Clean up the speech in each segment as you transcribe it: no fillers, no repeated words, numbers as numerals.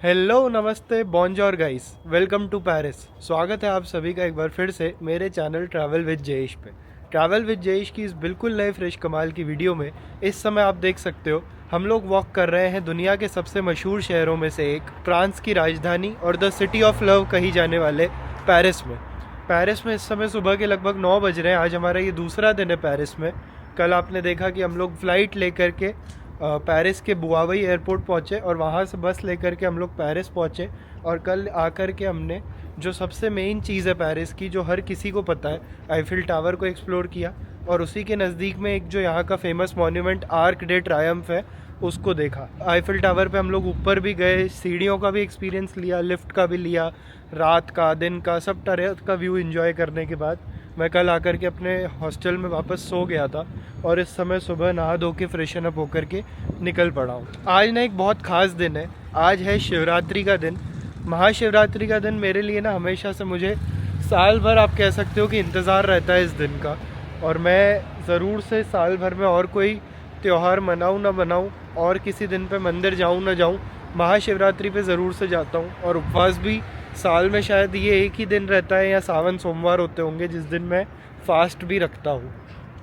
Hello नमस्ते बॉन्जोर guys, welcome to Paris. स्वागत है आप सभी का एक बार फिर से मेरे चैनल ट्रैवल विद जयेश पे। ट्रैवल विद जयेश की इस बिल्कुल नए फ्रेश कमाल की वीडियो में इस समय आप देख सकते हो हम लोग वॉक कर रहे हैं दुनिया के सबसे मशहूर शहरों में से एक, फ्रांस की राजधानी और द सिटी ऑफ लव कही जाने वाले पेरिस में। पेरिस में इस समय सुबह के लगभग 9 बज रहे हैं। आज हमारा ये दूसरा दिन है पेरिस में। कल आपने देखा कि हम लोग फ़्लाइट लेकर के पेरिस के बुआवई एयरपोर्ट पहुँचे और वहाँ से बस लेकर के हम लोग पेरिस पहुँचे। और कल आकर के हमने जो सबसे मेन चीज़ है पेरिस की, जो हर किसी को पता है, आईफिल टावर को एक्सप्लोर किया और उसी के नज़दीक में एक जो यहाँ का famous monument arc day Triumph है उसको देखा। आईफिल टावर पे हम लोग ऊपर भी गए, सीढ़ियों का भी एक्सपीरियंस लिया, लिफ्ट का भी लिया, रात का दिन का सब तरह का व्यू एंजॉय करने के बाद मैं कल आकर के अपने हॉस्टल में वापस सो गया था और इस समय सुबह नहा धो के फ्रेशन अप होकर के निकल पड़ा हूँ। आज ना एक बहुत ख़ास दिन है। आज है शिवरात्रि का दिन, महाशिवरात्रि का दिन। मेरे लिए ना हमेशा से, मुझे साल भर आप कह सकते हो कि इंतज़ार रहता है इस दिन का। और मैं ज़रूर से साल भर में और कोई त्यौहार मनाऊँ ना मनाऊँ और किसी दिन पे मंदिर जाऊँ ना जाऊँ, महाशिवरात्रि पे ज़रूर से जाता हूँ। और उपवास भी साल में शायद ये एक ही दिन रहता है या सावन सोमवार होते होंगे जिस दिन मैं फास्ट भी रखता हूँ।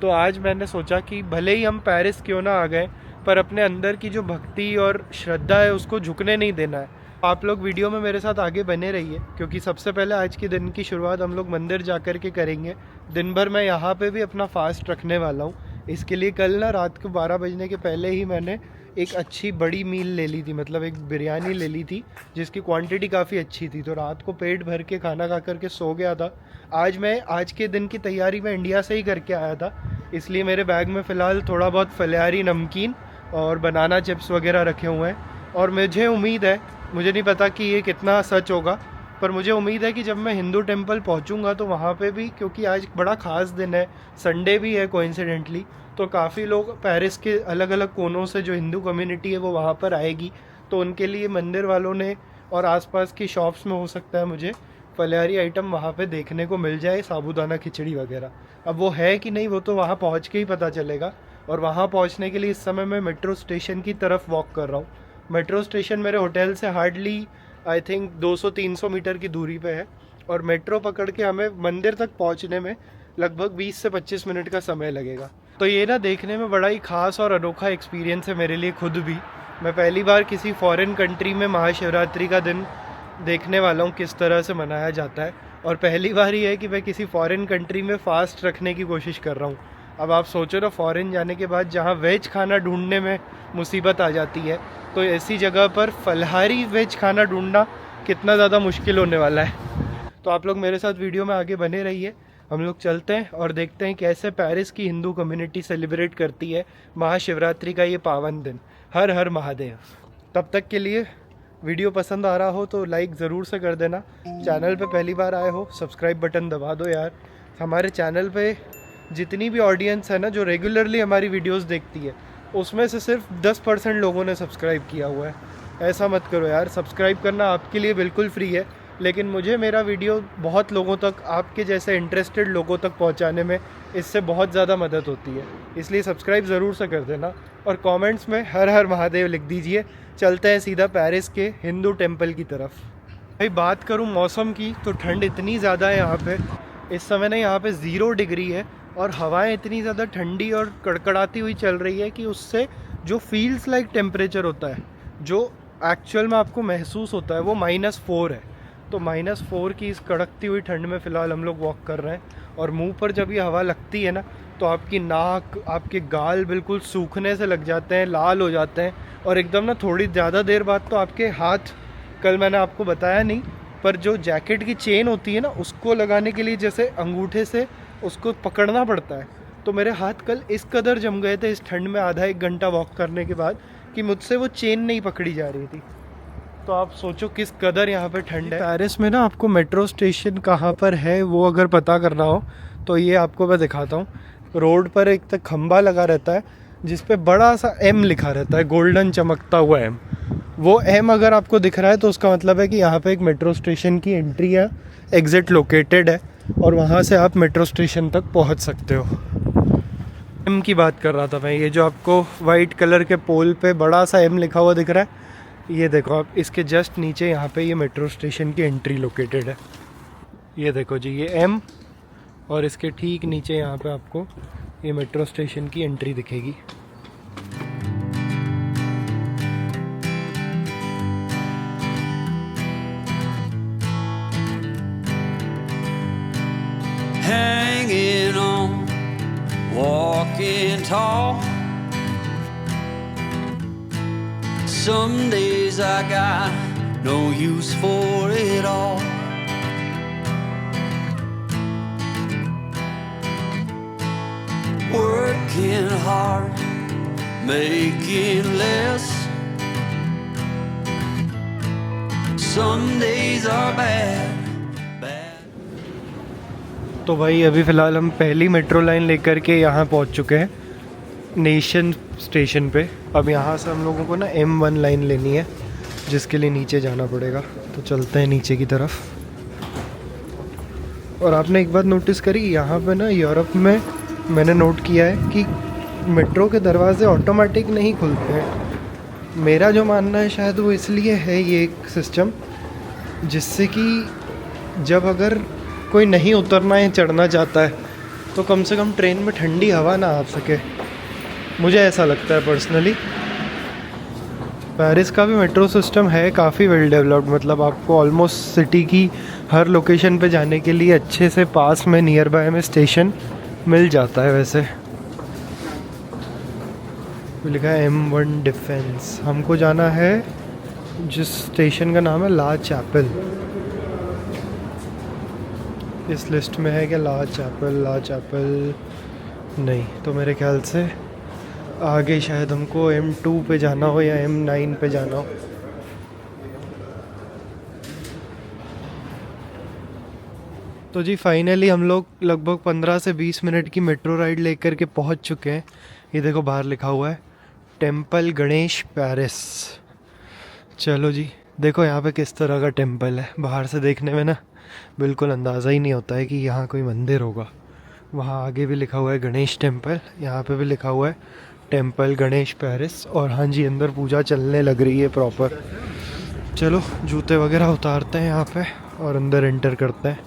तो आज मैंने सोचा कि भले ही हम पेरिस क्यों ना आ गए, पर अपने अंदर की जो भक्ति और श्रद्धा है उसको झुकने नहीं देना है। आप लोग वीडियो में मेरे साथ आगे बने रहिए, क्योंकि सबसे पहले आज के दिन की शुरुआत हम लोग मंदिर जा कर के करेंगे। दिन भर मैं यहाँ पे भी अपना फास्ट रखने वाला हूँ। इसके लिए कल ना रात को 12 बजने के पहले ही मैंने एक अच्छी बड़ी मील ले ली थी, मतलब एक बिरयानी ले ली थी जिसकी क्वांटिटी काफ़ी अच्छी थी। तो रात को पेट भर के खाना खा करके सो गया था। आज के दिन की तैयारी मैं इंडिया से ही करके आया था, इसलिए मेरे बैग में फ़िलहाल थोड़ा बहुत फलियारी नमकीन और बनाना चिप्स वगैरह रखे हुए हैं। और मुझे उम्मीद है, मुझे नहीं पता कि ये कितना सच होगा, पर मुझे उम्मीद है कि जब मैं हिंदू टेम्पल पहुंचूंगा तो वहाँ पे भी, क्योंकि आज बड़ा ख़ास दिन है, संडे भी है कोइंसिडेंटली, तो काफ़ी लोग पेरिस के अलग अलग कोनों से जो हिंदू कम्युनिटी है वो वहाँ पर आएगी। तो उनके लिए मंदिर वालों ने और आसपास की शॉप्स में हो सकता है मुझे फलियारी आइटम वहाँ पे देखने को मिल जाए, साबूदाना खिचड़ी वगैरह। अब वो है कि नहीं वो तो वहाँ पहुँच के ही पता चलेगा। और वहाँ पहुँचने के लिए इस समय मैं मेट्रो स्टेशन की तरफ वॉक कर रहा हूँ। मेट्रो स्टेशन मेरे होटल से हार्डली आई थिंक 200-300 मीटर की दूरी पे है और मेट्रो पकड़ के हमें मंदिर तक पहुँचने में लगभग 20 से 25 मिनट का समय लगेगा। तो ये ना देखने में बड़ा ही ख़ास और अनोखा एक्सपीरियंस है मेरे लिए खुद भी। मैं पहली बार किसी फॉरेन कंट्री में महाशिवरात्रि का दिन देखने वाला हूँ किस तरह से मनाया जाता है। और पहली बार ही है कि मैं किसी फॉरेन कंट्री में फ़ास्ट रखने की कोशिश कर रहा हूँ। अब आप सोचो ना, फॉरेन जाने के बाद जहाँ वेज खाना ढूंढने में मुसीबत आ जाती है, तो ऐसी जगह पर फलाहारी वेज खाना ढूंढना कितना ज़्यादा मुश्किल होने वाला है। तो आप लोग मेरे साथ वीडियो में आगे बने रहिए। हम लोग चलते हैं और देखते हैं कैसे पेरिस की हिंदू कम्युनिटी सेलिब्रेट करती है महाशिवरात्रि का ये पावन दिन। हर हर महादेव। तब तक के लिए वीडियो पसंद आ रहा हो तो लाइक ज़रूर से कर देना। चैनल पे पहली बार आए हो सब्सक्राइब बटन दबा दो यार। हमारे चैनल पे जितनी भी ऑडियंस है ना जो रेगुलरली हमारी वीडियोस देखती है, उसमें से सिर्फ 10% लोगों ने सब्सक्राइब किया हुआ है। ऐसा मत करो यार, सब्सक्राइब करना आपके लिए बिल्कुल फ्री है, लेकिन मुझे मेरा वीडियो बहुत लोगों तक, आपके जैसे इंटरेस्टेड लोगों तक पहुंचाने में इससे बहुत ज़्यादा मदद होती है। इसलिए सब्सक्राइब ज़रूर से कर देना और कमेंट्स में हर हर महादेव लिख दीजिए। चलते हैं सीधा पेरिस के हिंदू टेम्पल की तरफ। भाई बात करूं मौसम की तो ठंड इतनी ज़्यादा है यहाँ पे। इस समय ना यहाँ पे 0 डिग्री है और हवाएं इतनी ज़्यादा ठंडी और कड़कड़ाती हुई चल रही है कि उससे जो फील्स लाइक टेम्परेचर होता है, जो एक्चुअल में आपको महसूस होता है, वो -4 है। तो -4 की इस कड़कती हुई ठंड में फ़िलहाल हम लोग वॉक कर रहे हैं। और मुंह पर जब ये हवा लगती है ना तो आपकी नाक, आपके गाल बिल्कुल सूखने से लग जाते हैं, लाल हो जाते हैं। और एकदम ना थोड़ी ज़्यादा देर बाद तो आपके हाथ, कल मैंने आपको बताया नहीं, पर जो जैकेट की चेन होती है ना उसको लगाने के लिए जैसे अंगूठे से उसको पकड़ना पड़ता है। तो मेरे हाथ कल इस कदर जम गए थे इस ठंड में आधा 1 घंटा वॉक करने के बाद कि मुझसे वो चेन नहीं पकड़ी जा रही थी। तो आप सोचो किस कदर यहाँ पे ठंड है। पेरिस में ना आपको मेट्रो स्टेशन कहाँ पर है वो अगर पता करना हो तो ये आपको मैं दिखाता हूँ। रोड पर एक तक खंबा लगा रहता है जिस पे बड़ा सा M लिखा रहता है, गोल्डन चमकता हुआ M। वो M अगर आपको दिख रहा है तो उसका मतलब है कि यहाँ पे एक मेट्रो स्टेशन की एंट्री या एग्ज़िट लोकेटेड है और वहाँ से आप मेट्रो स्टेशन तक पहुँच सकते हो। M की बात कर रहा था मैं। ये जो आपको वाइट कलर के पोल पे बड़ा सा M लिखा हुआ दिख रहा है, ये देखो आप, इसके जस्ट नीचे यहाँ पे ये मेट्रो स्टेशन की एंट्री लोकेटेड है। ये देखो जी, ये M, और इसके ठीक नीचे यहाँ पे आपको ये मेट्रो स्टेशन की एंट्री दिखेगी। Hanging on, walking tall. Some days I got no use for it all. Working hard, making less. Some days are bad. तो भाई अभी फ़िलहाल हम पहली मेट्रो लाइन लेकर के यहाँ पहुँच चुके हैं नेशन स्टेशन पे। अब यहाँ से हम लोगों को ना M1 लाइन लेनी है, जिसके लिए नीचे जाना पड़ेगा। तो चलते हैं नीचे की तरफ। और आपने एक बात नोटिस करी, यहाँ पे ना यूरोप में मैंने नोट किया है कि मेट्रो के दरवाजे ऑटोमेटिक नहीं खुलते हैं। मेरा जो मानना है शायद वो इसलिए है ये एक सिस्टम, जिससे कि जब अगर कोई नहीं उतरना है, चढ़ना चाहता है, तो कम से कम ट्रेन में ठंडी हवा ना आ सके। मुझे ऐसा लगता है पर्सनली। पेरिस का भी मेट्रो सिस्टम है काफ़ी वेल डेवलप्ड, मतलब आपको ऑलमोस्ट सिटी की हर लोकेशन पे जाने के लिए अच्छे से पास में नियर बाय में स्टेशन मिल जाता है। वैसे लिखा है M1 डिफेंस। हमको जाना है जिस स्टेशन का नाम है ला चैपल। इस लिस्ट में है क्या ला चैपल? नहीं, तो मेरे ख्याल से आगे शायद हमको M2 पे जाना हो या M9 पे जाना हो। तो जी फाइनली हम लोग लगभग 15 से 20 मिनट की मेट्रो राइड लेकर के पहुंच चुके हैं। ये देखो बाहर लिखा हुआ है टेम्पल गणेश पेरिस। चलो जी, देखो यहाँ पे किस तरह का टेम्पल है। बाहर से देखने में ना बिल्कुल अंदाज़ा ही नहीं होता है कि यहाँ कोई मंदिर होगा। वहाँ आगे भी लिखा हुआ है गणेश टेम्पल, यहाँ पे भी लिखा हुआ है टेम्पल गणेश पेरिस। और हाँ जी, अंदर पूजा चलने लग रही है प्रॉपर। चलो जूते वगैरह उतारते हैं यहाँ पे और अंदर एंटर करते हैं।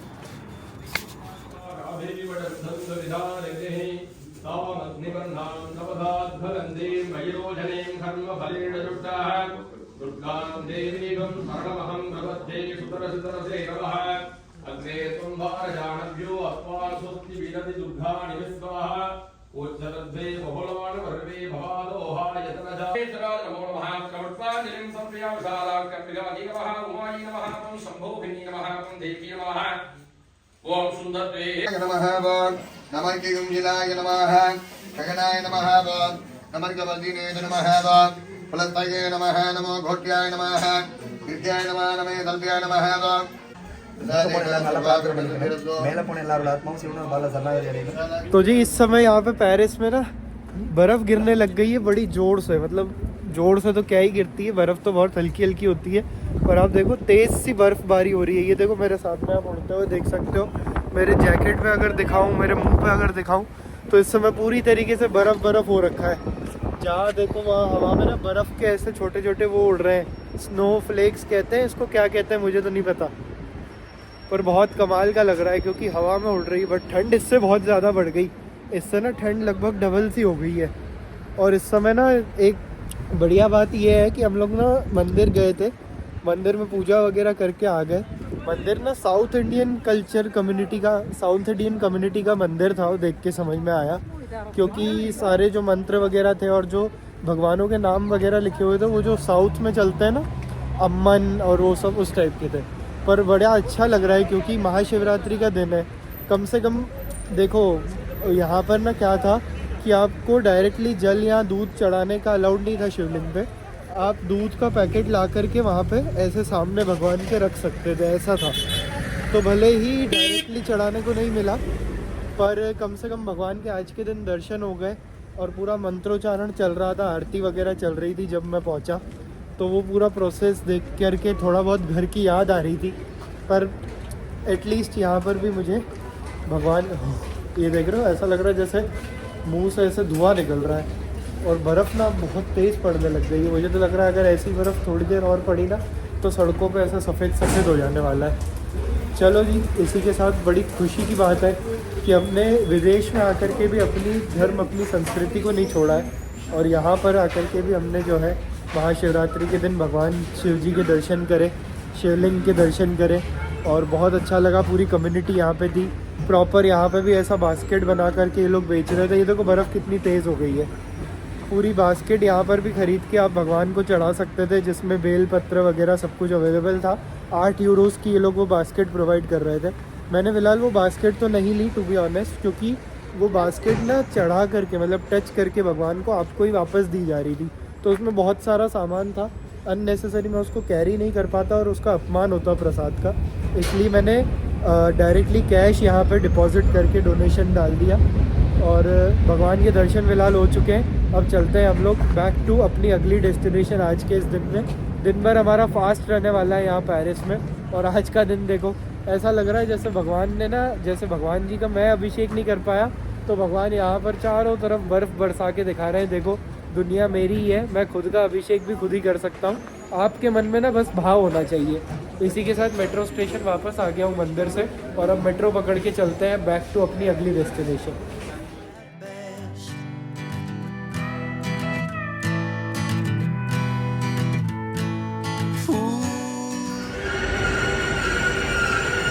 नमः केयुंजिलाय नमः गगनाय नमः नमः गवल्दिने नमः फलत्पये नमः नमो घोट्याय नमः गिर्याय नमः नमे दल्प्याय नमः तो जी इस समय यहाँ पे पेरिस में ना बर्फ़ गिरने लग गई है बड़ी ज़ोर से। मतलब ज़ोर से तो क्या ही गिरती है, बर्फ़ तो बहुत हल्की हल्की होती है, पर आप देखो तेज़ सी बर्फ़बारी हो रही है। ये देखो मेरे साथ में आप उड़ते हुए देख सकते हो। मेरे जैकेट पे अगर दिखाऊं, मेरे मुंह पे अगर दिखाऊं, तो इस समय पूरी तरीके से बर्फ़ हो रखा है। जहाँ देखो वहाँ हवा में ना बर्फ़ के ऐसे छोटे छोटे वो उड़ रहे हैं, स्नो फ्लेक्स कहते हैं इसको, क्या कहते हैं मुझे तो नहीं पता, पर बहुत कमाल का लग रहा है क्योंकि हवा में उड़ रही है। बट ठंड इससे बहुत ज़्यादा बढ़ गई, इससे ना ठंड लगभग डबल सी हो गई है। और इस समय ना एक बढ़िया बात यह है कि हम लोग ना मंदिर गए थे, मंदिर में पूजा वगैरह करके आ गए। मंदिर ना साउथ इंडियन कम्युनिटी का मंदिर था, वो देख के समझ में आया, क्योंकि सारे जो मंत्र वगैरह थे और जो भगवानों के नाम वगैरह लिखे हुए थे वो जो साउथ में चलते हैं ना, अम्मन और वो सब उस टाइप के थे। पर बड़ा अच्छा लग रहा है क्योंकि महाशिवरात्रि का दिन है। कम से कम देखो यहाँ पर ना क्या था कि आपको डायरेक्टली जल या दूध चढ़ाने का अलाउड नहीं था शिवलिंग पे। आप दूध का पैकेट ला करके वहाँ पे ऐसे सामने भगवान के रख सकते थे, ऐसा था। तो भले ही डायरेक्टली चढ़ाने को नहीं मिला, पर कम से कम भगवान के आज के दिन दर्शन हो गए। और पूरा मंत्रोच्चारण चल रहा था, आरती वगैरह चल रही थी जब मैं पहुँचा, तो वो पूरा प्रोसेस देख करके थोड़ा बहुत घर की याद आ रही थी। पर एटलीस्ट यहाँ पर भी मुझे भगवान, ये देख रहे हो, ऐसा लग रहा है जैसे मुंह से ऐसे धुआं निकल रहा है। और बर्फ़ ना बहुत तेज़ पड़ने लग गई है। मुझे तो लग रहा है अगर ऐसी बर्फ़ थोड़ी देर और पड़ी ना तो सड़कों पे ऐसा सफ़ेद सफ़ेद हो जाने वाला है। चलो जी, इसी के साथ बड़ी खुशी की बात है कि हमने विदेश में आकर के भी अपनी धर्म, अपनी संस्कृति को नहीं छोड़ा है और यहाँ पर आकर के भी हमने जो है महाशिवरात्रि के दिन भगवान शिव जी के दर्शन करे, शिवलिंग के दर्शन करे और बहुत अच्छा लगा। पूरी कम्युनिटी यहाँ पे थी प्रॉपर। यहाँ पे भी ऐसा बास्केट बना करके ये लोग बेच रहे थे। ये देखो बर्फ़ कितनी तेज़ हो गई है। पूरी बास्केट यहाँ पर भी ख़रीद के आप भगवान को चढ़ा सकते थे, जिसमें बेल पत्र वगैरह सब कुछ अवेलेबल था। 8 यूरोज़ की ये लोग वो बास्केट प्रोवाइड कर रहे थे। मैंने फ़िलहाल वो बास्केट तो नहीं ली टू बी ऑनेस्ट, क्योंकि वो बास्केट ना चढ़ा करके मतलब टच करके भगवान को आपको ही वापस दी जा रही थी, तो उसमें बहुत सारा सामान था अननेसेसरी। मैं उसको कैरी नहीं कर पाता और उसका अपमान होता प्रसाद का, इसलिए मैंने डायरेक्टली कैश यहाँ पर डिपॉज़िट करके डोनेशन डाल दिया और भगवान के दर्शन फ़िलहाल हो चुके हैं। अब चलते हैं हम लोग बैक टू अपनी अगली डेस्टिनेशन। आज के इस दिन में दिन भर हमारा फास्ट रहने वाला है यहाँ पेरिस में। और आज का दिन देखो ऐसा लग रहा है जैसे भगवान ने ना, जैसे भगवान जी का मैं अभिषेक नहीं कर पाया तो भगवान यहाँ पर चारों तरफ बर्फ़ बरसा के दिखा रहे हैं। देखो दुनिया मेरी ही है, मैं खुद का अभिषेक भी खुद ही कर सकता हूँ। आपके मन में ना बस भाव होना चाहिए। तो इसी के साथ मेट्रो स्टेशन वापस आ गया हूँ मंदिर से और अब मेट्रो पकड़ के चलते हैं बैक टू अपनी अगली डेस्टिनेशन।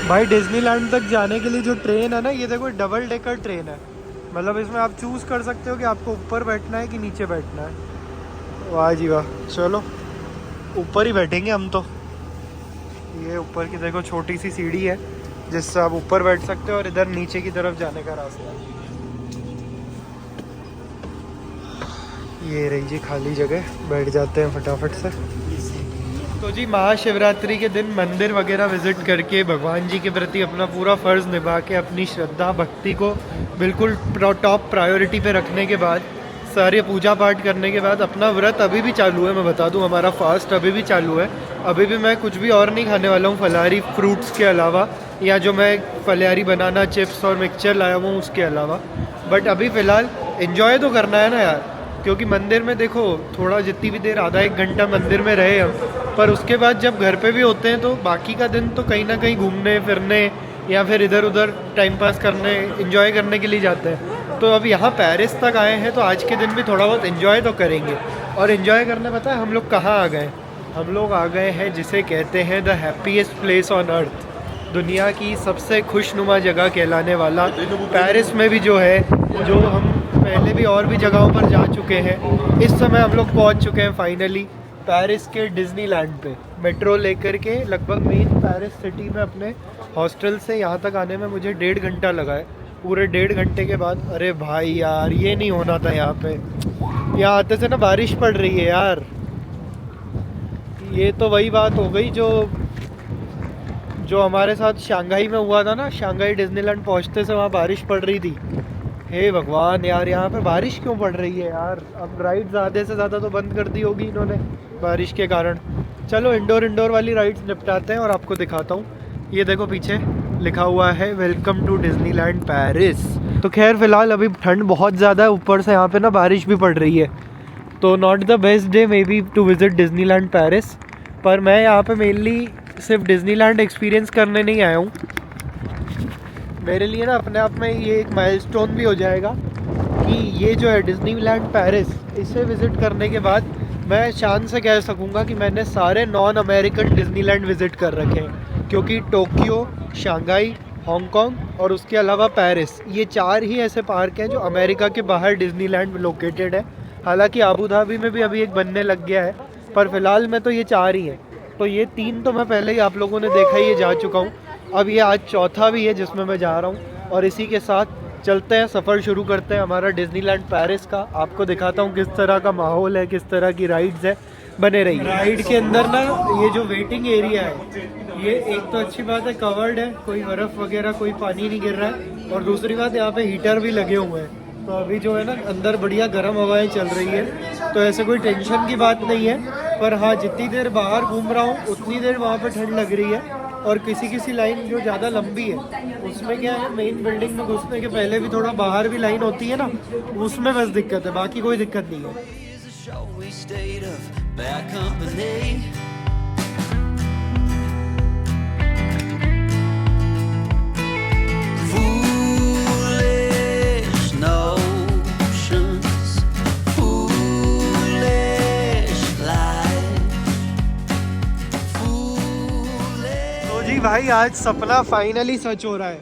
भाई डिज्नीलैंड तक जाने के लिए जो ट्रेन है ना, ये देखो डबल डेकर ट्रेन है। मतलब इसमें आप चूज़ कर सकते हो कि आपको ऊपर बैठना है कि नीचे बैठना है। वाह जी वाह, चलो ऊपर ही बैठेंगे हम तो। ये ऊपर की देखो छोटी सी सीढ़ी है जिससे आप ऊपर बैठ सकते हो और इधर नीचे की तरफ जाने का रास्ता है। ये रही जी खाली जगह, बैठ जाते हैं फटाफट से। तो जी महाशिवरात्रि के दिन मंदिर वगैरह विज़िट करके भगवान जी के प्रति अपना पूरा फ़र्ज़ निभा के अपनी श्रद्धा भक्ति को बिल्कुल टॉप प्रायोरिटी पे रखने के बाद, सारे पूजा पाठ करने के बाद अपना व्रत अभी भी चालू है। मैं बता दूं हमारा फास्ट अभी भी चालू है। अभी भी मैं कुछ भी और नहीं खाने वाला हूँ फलाहारी फ्रूट्स के अलावा, या जो मैं फलाहारी बनाना चिप्स और मिक्सचर लाया हुआ हूँ उसके अलावा। बट अभी फ़िलहाल एंजॉय तो करना है ना यार, क्योंकि मंदिर में देखो थोड़ा जितनी भी देर आधा एक घंटा मंदिर में रहे हम, पर उसके बाद जब घर पे भी होते हैं तो बाकी का दिन तो कहीं ना कहीं घूमने फिरने या फिर इधर उधर टाइम पास करने, एंजॉय करने के लिए जाते हैं। तो अब यहाँ पेरिस तक आए हैं तो आज के दिन भी थोड़ा बहुत एंजॉय तो करेंगे। और एंजॉय करने पता है हम लोग कहाँ आ गए? हम लोग आ गए हैं जिसे कहते हैं the happiest place on earth, दुनिया की सबसे खुशनुमा जगह कहलाने वाला पेरिस में भी जो है, जो हम पहले भी और भी जगहों पर जा चुके हैं, इस समय हम लोग पहुंच चुके हैं फाइनली पेरिस के डिज्नीलैंड पे। मेट्रो लेकर के लगभग मेन पेरिस सिटी में अपने हॉस्टल से यहाँ तक आने में मुझे 1.5 घंटा लगा है। पूरे 1.5 घंटे के बाद, अरे भाई यार ये नहीं होना था यहाँ पे। यहाँ आते से ना बारिश पड़ रही है यार। ये तो वही बात हो गई जो हमारे साथ शंघाई में हुआ था ना। शंघाई डिज्नीलैंड पहुँचते से वहाँ बारिश पड़ रही थी। हे भगवान यार, यहाँ पे बारिश क्यों पड़ रही है यार? अब राइड्स आधे से ज़्यादा तो बंद कर दी होगी इन्होंने बारिश के कारण। चलो इंडोर वाली राइड्स निपटाते हैं और आपको दिखाता हूँ। ये देखो पीछे लिखा हुआ है वेलकम टू डिज्नीलैंड पेरिस। तो खैर फ़िलहाल अभी ठंड बहुत ज़्यादा है, ऊपर से यहाँ पे ना बारिश भी पड़ रही है, तो not the best day maybe to visit Disneyland Paris. पर मैं यहाँ पे मेनली सिर्फ डिज्नीलैंड एक्सपीरियंस करने नहीं आया हूँ। मेरे लिए ना अपने आप में ये एक माइलस्टोन भी हो जाएगा कि ये जो है डिज्नीलैंड पेरिस, इसे विज़िट करने के बाद मैं शान से कह सकूँगा कि मैंने सारे नॉन अमेरिकन डिज्नीलैंड विज़िट कर रखे हैं। क्योंकि टोक्यो, शंघाई, हांगकांग और उसके अलावा पेरिस, ये 4 ही ऐसे पार्क हैं जो अमेरिका के बाहर डिज्नीलैंड में लोकेटेड है। हालांकि अबू धाबी में भी अभी एक बनने लग गया है, पर फिलहाल में तो ये 4 ही हैं। तो ये 3 तो मैं पहले ही आप लोगों ने देखा ही, ये जा चुका हूँ। अब ये आज चौथा भी है जिसमें मैं जा रहा हूँ। और इसी के साथ चलते हैं, सफ़र शुरू करते हैं हमारा डिज्नीलैंड पेरिस का। आपको दिखाता हूँ किस तरह का माहौल है, किस तरह की राइड्स है। बने रहिए। राइड के अंदर ना ये जो वेटिंग एरिया है, ये एक तो अच्छी बात है कवर्ड है, कोई बर्फ़ वगैरह कोई पानी नहीं गिर रहा है। और दूसरी बात यहाँ पे हीटर भी लगे हुए हैं, तो अभी जो है ना अंदर बढ़िया गर्म हवाएं चल रही है, तो ऐसे कोई टेंशन की बात नहीं है। पर हाँ, जितनी देर बाहर घूम रहा हूँ उतनी देर वहाँ पे ठंड लग रही है। और किसी किसी लाइन जो ज़्यादा लंबी है उसमें क्या है, मेन बिल्डिंग में घुसने के पहले भी थोड़ा बाहर भी लाइन होती है ना, उसमें बस दिक्कत है, बाकी कोई दिक्कत नहीं है। is a showy state of bad company. Foolish notions, foolish life, foolish. तो जी भाई, आज सपना फाइनली सच हो रहा है।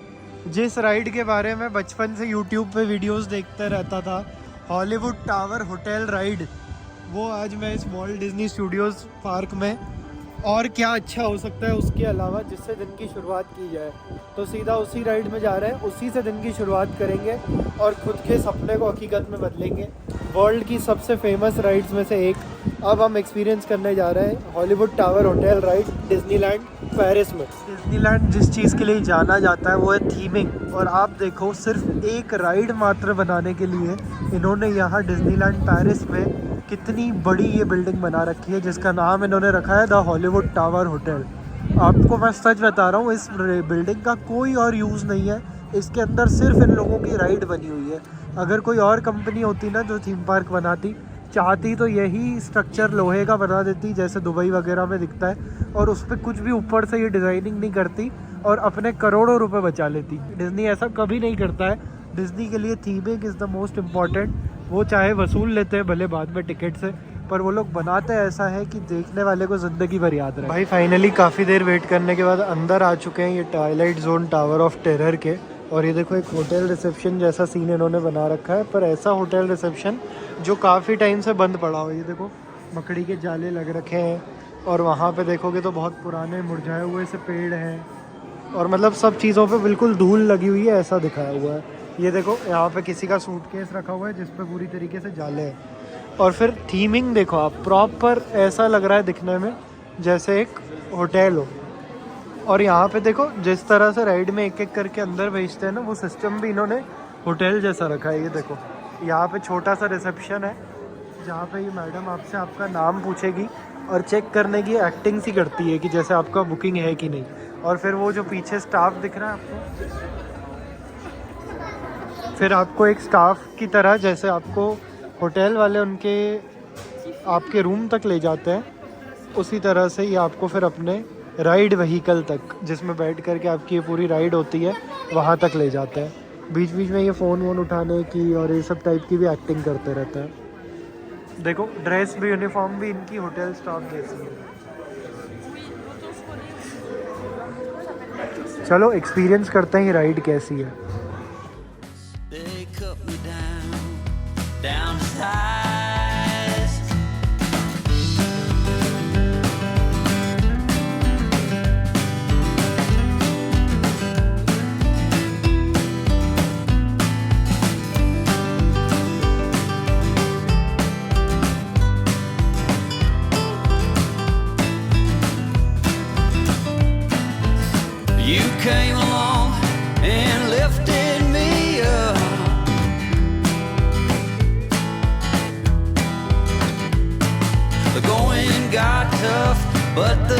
जिस राइड के बारे में बचपन से यूट्यूब पे वीडियोस देखते रहता था, हॉलीवुड टावर होटल राइड, वो आज मैं इस वॉल्ट डिज्नी स्टूडियोज पार्क में, और क्या अच्छा हो सकता है उसके अलावा जिससे दिन की शुरुआत की जाए। तो सीधा उसी राइड में जा रहे हैं, उसी से दिन की शुरुआत करेंगे और खुद के सपने को हकीकत में बदलेंगे। वर्ल्ड की सबसे फेमस राइड्स में से एक अब हम एक्सपीरियंस करने जा रहे हैं, Hollywood tower hotel ride Disneyland Paris में। डिज्नीलैंड जिस चीज़ के लिए जाना जाता है वो है थीमिंग, और आप देखो सिर्फ एक राइड मात्र बनाने के लिए इन्होंने यहाँ डिज्नीलैंड पेरिस में कितनी बड़ी ये बिल्डिंग बना रखी है, जिसका नाम इन्होंने रखा है द हॉलीवुड टावर होटल। आपको मैं सच बता रहा हूँ, इस बिल्डिंग का कोई और यूज़ नहीं है, इसके अंदर सिर्फ इन लोगों की राइड बनी हुई है। अगर कोई और कंपनी होती ना जो थीम पार्क बनाती, चाहती तो यही स्ट्रक्चर लोहे का बना देती जैसे दुबई वगैरह में दिखता है, और उस पर कुछ भी ऊपर से ये डिज़ाइनिंग नहीं करती और अपने करोड़ों रुपए बचा लेती। डिज्नी ऐसा कभी नहीं करता है। डिज्नी के लिए theming is the most important. वो चाहे वसूल लेते हैं भले बाद में टिकट से, पर वो लोग बनाते ऐसा है कि देखने वाले को ज़िंदगी भर याद रहे। भाई फाइनली काफ़ी देर वेट करने के बाद अंदर आ चुके हैं ये Twilight zone tower of terror के। और ये देखो एक होटल रिसेप्शन जैसा सीन इन्होंने बना रखा है, पर ऐसा होटल रिसेप्शन जो काफ़ी टाइम से बंद पड़ा हो। ये देखो मकड़ी के जाले लग रखे हैं, और वहाँ पे देखोगे तो बहुत पुराने मुरझाए हुए से पेड़ हैं, और मतलब सब चीज़ों पे बिल्कुल धूल लगी हुई है ऐसा दिखाया हुआ है। ये देखो यहाँ पे किसी का सूटकेस रखा हुआ है जिस पे पूरी तरीके से जाले हैं। और फिर थीमिंग देखो आप, प्रॉपर ऐसा लग रहा है दिखने में जैसे एक होटल हो। और यहाँ पे देखो जिस तरह से राइड में एक एक करके अंदर भेजते हैं ना, वो सिस्टम भी इन्होंने होटल जैसा रखा है। ये देखो यहाँ पे छोटा सा रिसेप्शन है जहाँ पे ये मैडम आपसे आपका नाम पूछेगी और चेक करने की एक्टिंग सी करती है कि जैसे आपका बुकिंग है कि नहीं। और फिर वो जो पीछे स्टाफ दिख रहा है आपको, फिर आपको एक स्टाफ की तरह जैसे आपको होटल वाले उनके आपके रूम तक ले जाते हैं, उसी तरह से ये आपको फिर अपने राइड व्हीकल तक, जिसमें बैठ करके आपकी ये पूरी राइड होती है, वहाँ तक ले जाते हैं। बीच बीच में ये फ़ोन वोन उठाने की और ये सब टाइप की भी एक्टिंग करते रहते हैं। देखो ड्रेस भी, यूनिफॉर्म भी इनकी होटल स्टाफ जैसी है। चलो एक्सपीरियंस करते हैं ये राइड कैसी है। They cut me down to size. You came along and lifted me up. The going got tough, but the